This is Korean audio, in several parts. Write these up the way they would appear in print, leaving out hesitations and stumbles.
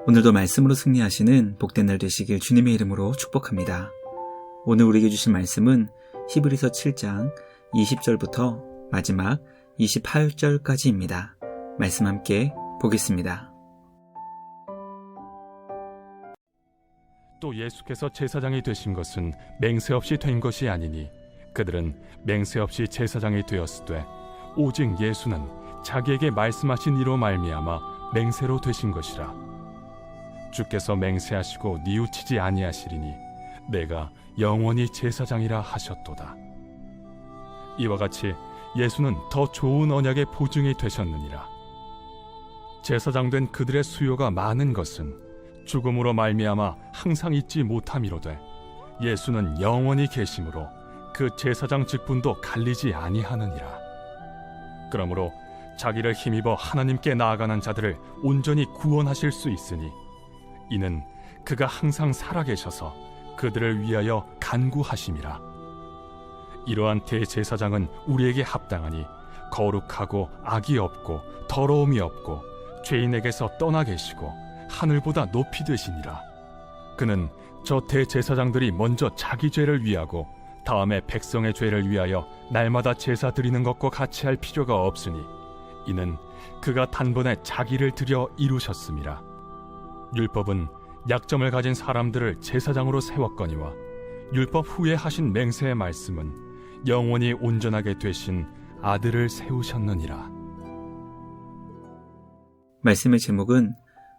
오늘도 말씀으로 승리하시는 복된 날 되시길 주님의 이름으로 축복합니다. 오늘 우리에게 주신 말씀은 히브리서 7장 20절부터 마지막 28절까지입니다. 말씀 함께 보겠습니다. 또 예수께서 제사장이 되신 것은 맹세 없이 된 것이 아니니 그들은 맹세 없이 제사장이 되었으되 오직 예수는 자기에게 말씀하신 이로 말미암아 맹세로 되신 것이라. 주께서 맹세하시고 뉘우치지 아니하시리니 내가 영원히 제사장이라 하셨도다. 이와 같이 예수는 더 좋은 언약의 보증이 되셨느니라. 제사장 된 그들의 수요가 많은 것은 죽음으로 말미암아 항상 잊지 못함이로되 예수는 영원히 계심으로 그 제사장 직분도 갈리지 아니하느니라. 그러므로 자기를 힘입어 하나님께 나아가는 자들을 온전히 구원하실 수 있으니 이는 그가 항상 살아계셔서 그들을 위하여 간구하심이라. 이러한 대제사장은 우리에게 합당하니 거룩하고 악이 없고 더러움이 없고 죄인에게서 떠나 계시고 하늘보다 높이 되시니라. 그는 저 대제사장들이 먼저 자기 죄를 위하고 다음에 백성의 죄를 위하여 날마다 제사 드리는 것과 같이 할 필요가 없으니 이는 그가 단번에 자기를 드려 이루셨음이라. 율법은 약점을 가진 사람들을 제사장으로 세웠거니와 율법 후에 하신 맹세의 말씀은 영원히 온전하게 되신 아들을 세우셨느니라. 말씀의 제목은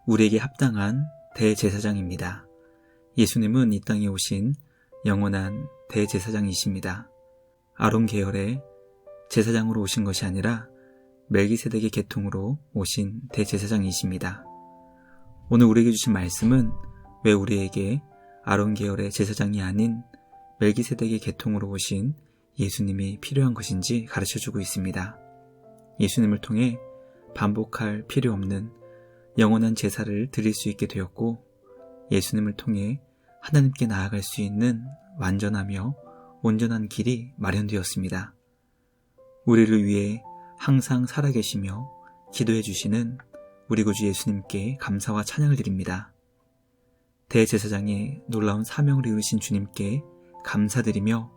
우리에게 합당한 대제사장입니다. 예수님은 이 땅에 오신 영원한 대제사장이십니다. 아론 계열의 제사장으로 오신 것이 아니라 멜기세덱의 계통으로 오신 대제사장이십니다. 오늘 우리에게 주신 말씀은 왜 우리에게 아론 계열의 제사장이 아닌 멜기세덱의 계통으로 오신 예수님이 필요한 것인지 가르쳐주고 있습니다. 예수님을 통해 반복할 필요 없는 영원한 제사를 드릴 수 있게 되었고 예수님을 통해 하나님께 나아갈 수 있는 완전하며 온전한 길이 마련되었습니다. 우리를 위해 항상 살아계시며 기도해 주시는 우리 구주 예수님께 감사와 찬양을 드립니다. 대제사장의 놀라운 사명을 이루신 주님께 감사드리며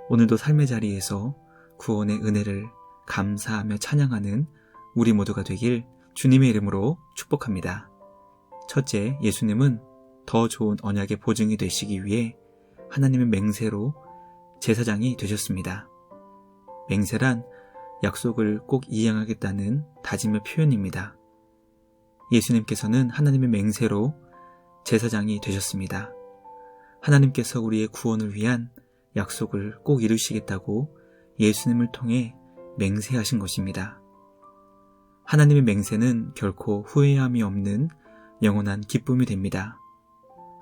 오늘도 삶의 자리에서 구원의 은혜를 감사하며 찬양하는 우리 모두가 되길 주님의 이름으로 축복합니다. 첫째, 예수님은 더 좋은 언약의 보증이 되시기 위해 하나님의 맹세로 제사장이 되셨습니다. 맹세란 약속을 꼭 이행하겠다는 다짐의 표현입니다. 예수님께서는 하나님의 맹세로 제사장이 되셨습니다. 하나님께서 우리의 구원을 위한 약속을 꼭 이루시겠다고 예수님을 통해 맹세하신 것입니다. 하나님의 맹세는 결코 후회함이 없는 영원한 기쁨이 됩니다.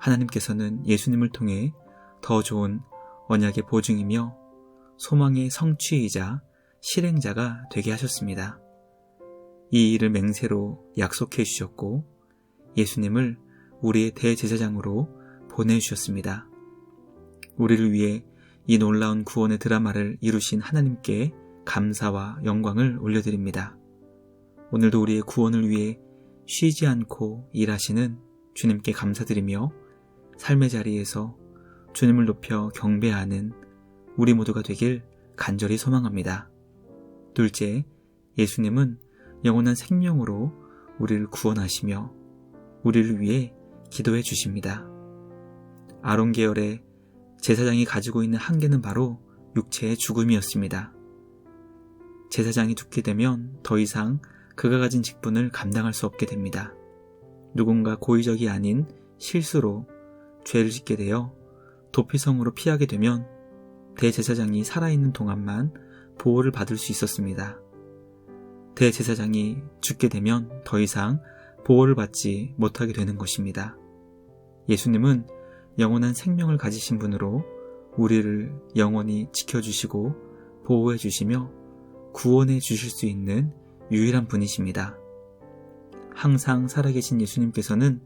하나님께서는 예수님을 통해 더 좋은 언약의 보증이며 소망의 성취이자 실행자가 되게 하셨습니다. 이 일을 맹세로 약속해 주셨고 예수님을 우리의 대제사장으로 보내주셨습니다. 우리를 위해 이 놀라운 구원의 드라마를 이루신 하나님께 감사와 영광을 올려드립니다. 오늘도 우리의 구원을 위해 쉬지 않고 일하시는 주님께 감사드리며 삶의 자리에서 주님을 높여 경배하는 우리 모두가 되길 간절히 소망합니다. 둘째, 예수님은 영원한 생명으로 우리를 구원하시며 우리를 위해 기도해 주십니다. 아론 계열의 제사장이 가지고 있는 한계는 바로 육체의 죽음이었습니다. 제사장이 죽게 되면 더 이상 그가 가진 직분을 감당할 수 없게 됩니다. 누군가 고의적이 아닌 실수로 죄를 짓게 되어 도피성으로 피하게 되면 대제사장이 살아있는 동안만 보호를 받을 수 있었습니다. 대제사장이 죽게 되면 더 이상 보호를 받지 못하게 되는 것입니다. 예수님은 영원한 생명을 가지신 분으로 우리를 영원히 지켜주시고 보호해 주시며 구원해 주실 수 있는 유일한 분이십니다. 항상 살아계신 예수님께서는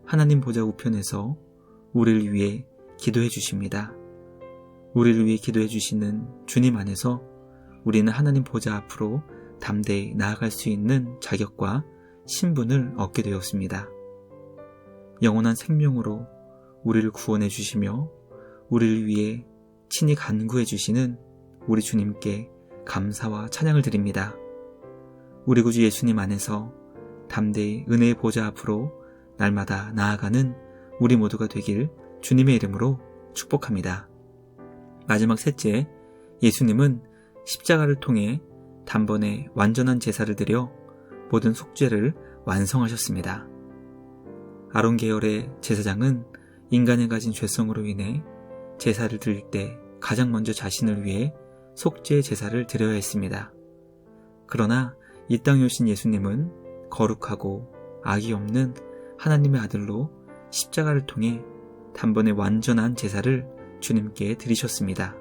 하나님 보좌 우편에서 우리를 위해 기도해 주십니다. 우리를 위해 기도해 주시는 주님 안에서 우리는 하나님 보좌 앞으로 담대히 나아갈 수 있는 자격과 신분을 얻게 되었습니다. 영원한 생명으로 우리를 구원해 주시며 우리를 위해 친히 간구해 주시는 우리 주님께 감사와 찬양을 드립니다. 우리 구주 예수님 안에서 담대히 은혜의 보좌 앞으로 날마다 나아가는 우리 모두가 되길 주님의 이름으로 축복합니다. 마지막 셋째, 예수님은 십자가를 통해 단번에 완전한 제사를 드려 모든 속죄를 완성하셨습니다. 아론 계열의 제사장은 인간이 가진 죄성으로 인해 제사를 드릴 때 가장 먼저 자신을 위해 속죄 제사를 드려야 했습니다. 그러나 이 땅에 오신 예수님은 거룩하고 악이 없는 하나님의 아들로 십자가를 통해 단번에 완전한 제사를 주님께 드리셨습니다.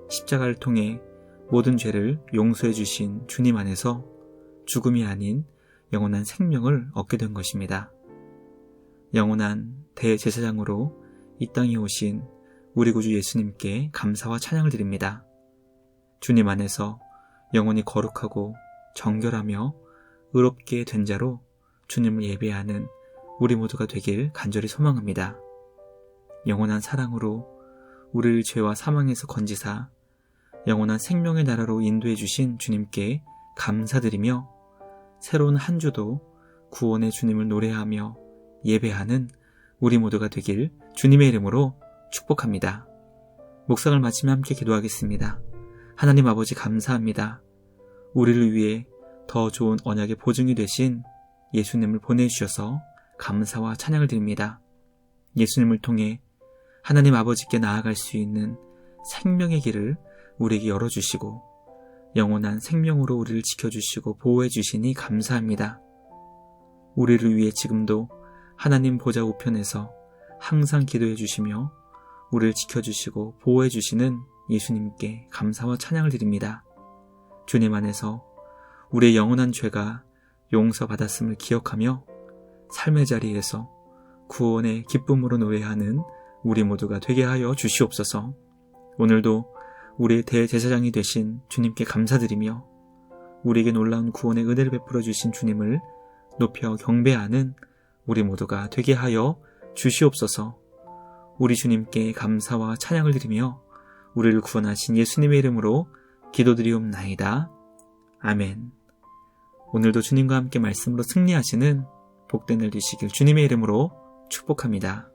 십자가를 통해 모든 죄를 용서해 주신 주님 안에서 죽음이 아닌 영원한 생명을 얻게 된 것입니다. 영원한 대제사장으로 이 땅에 오신 우리 구주 예수님께 감사와 찬양을 드립니다. 주님 안에서 영원히 거룩하고 정결하며 의롭게 된 자로 주님을 예배하는 우리 모두가 되길 간절히 소망합니다. 영원한 사랑으로 우리를 죄와 사망에서 건지사 영원한 생명의 나라로 인도해 주신 주님께 감사드리며 새로운 한 주도 구원의 주님을 노래하며 예배하는 우리 모두가 되길 주님의 이름으로 축복합니다. 묵상을 마치며 함께 기도하겠습니다. 하나님 아버지 감사합니다. 우리를 위해 더 좋은 언약의 보증이 되신 예수님을 보내주셔서 감사와 찬양을 드립니다. 예수님을 통해 하나님 아버지께 나아갈 수 있는 생명의 길을 우리에게 열어주시고 영원한 생명으로 우리를 지켜주시고 보호해 주시니 감사합니다. 우리를 위해 지금도 하나님 보좌 우편에서 항상 기도해 주시며 우리를 지켜주시고 보호해 주시는 예수님께 감사와 찬양을 드립니다. 주님 안에서 우리의 영원한 죄가 용서받았음을 기억하며 삶의 자리에서 구원의 기쁨으로 노래하는 우리 모두가 되게 하여 주시옵소서. 오늘도 우리의 대제사장이 되신 주님께 감사드리며 우리에게 놀라운 구원의 은혜를 베풀어 주신 주님을 높여 경배하는 우리 모두가 되게 하여 주시옵소서. 우리 주님께 감사와 찬양을 드리며 우리를 구원하신 예수님의 이름으로 기도드리옵나이다. 아멘. 오늘도 주님과 함께 말씀으로 승리하시는 복된 날 되시길 주님의 이름으로 축복합니다.